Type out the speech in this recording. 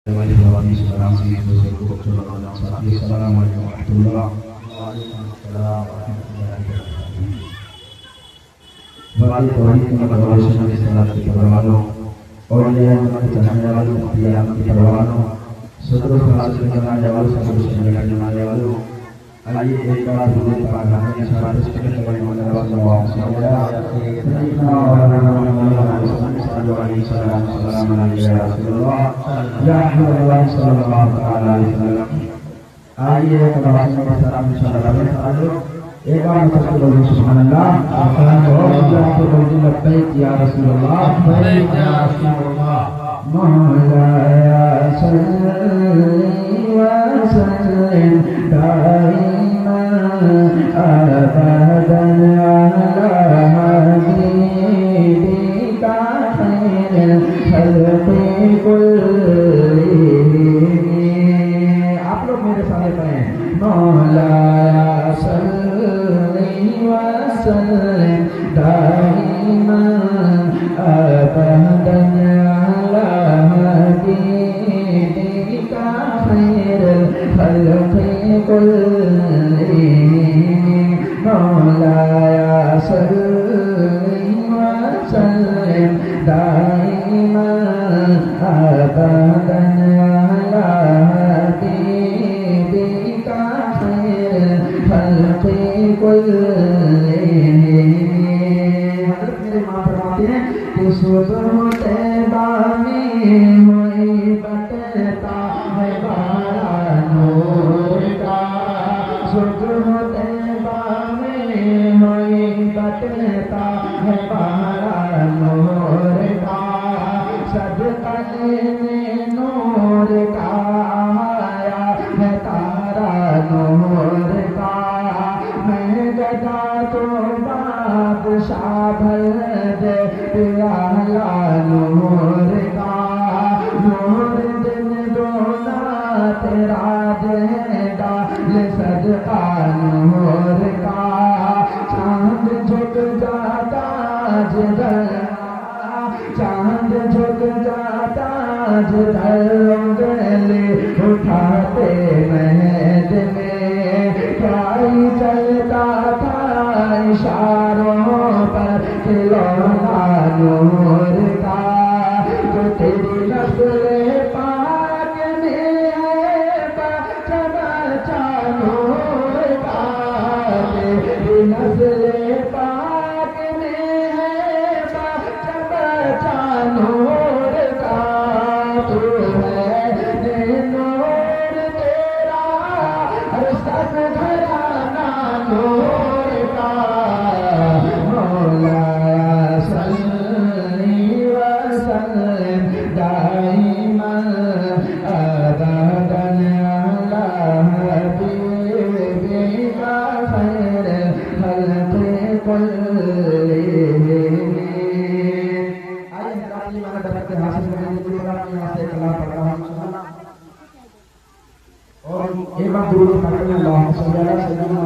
السلام علیکم ورحمۃ اللہ ہماری توحید کی مدرسہ کے سلام کے پروانوں اور یہ چاہنے والوں اختیار کے پروانوں صدر و حاصل کرنے والوں سب کرنے والوں آئیے ایک بار درود پاک ہمیں ساتھ کرنے والے منوال نواز سیدنا السلام علیکم یا رسول اللہ یا حبیب اللہ صلی اللہ علیہ وسلم. آئیے نواز کے ساتھ انشاءاللہ ایک بار متقبل سبحان اللہ اور لبیک یا رسول اللہ لبیک یا رسول اللہ مولایا صلی وسلم دائما ابدا علی حبیبک خیر الخلق کلہم. آپ لوگ میرے سامنے پڑھیں مولایا صلی وسلم دائما ابدا خلق كلهم مولاي صل وسلم دائما ابدا على حبيبك خير الخلق كلهم. حضرت میرے ماں فرماتے ہیں کہ صبح طیبہ میں ہوئی بتتا ہے بارہ نور کا صبح طیبہ میں ہوئی بتتا ہے بارہ نور کا صدقہ نور کا آیا ہے تارا نور کا میں گدا تو بادشاہ بھر دے پیالہ نور کا نور دن دونا تیرا دے ڈال صدقہ نور کا چاند جھک جاتا جدھر چاند جھک جاتا جدھر انگلی اٹھاتے مہد میں کائی چلتا تھا اشاروں پر کھلونا نور کا جو تیری نسل پاک میں ہے بچہ بچہ نور کا تیری نسل پاک میں ہے بچہ بچہ نور کا تو ہے نور تیرا ہر سب گھرانہ نور کا مولایا صلی وسلم دائما ابدا علی حبیبک خیر الخلق کلہم. آئیے حضرات یہ درجہ حاصل کرنے کے لیے یہاں سے کلام پڑھ رہا ہوں اور ایک بار درود پڑھیں اللہم صلی علی سیدنا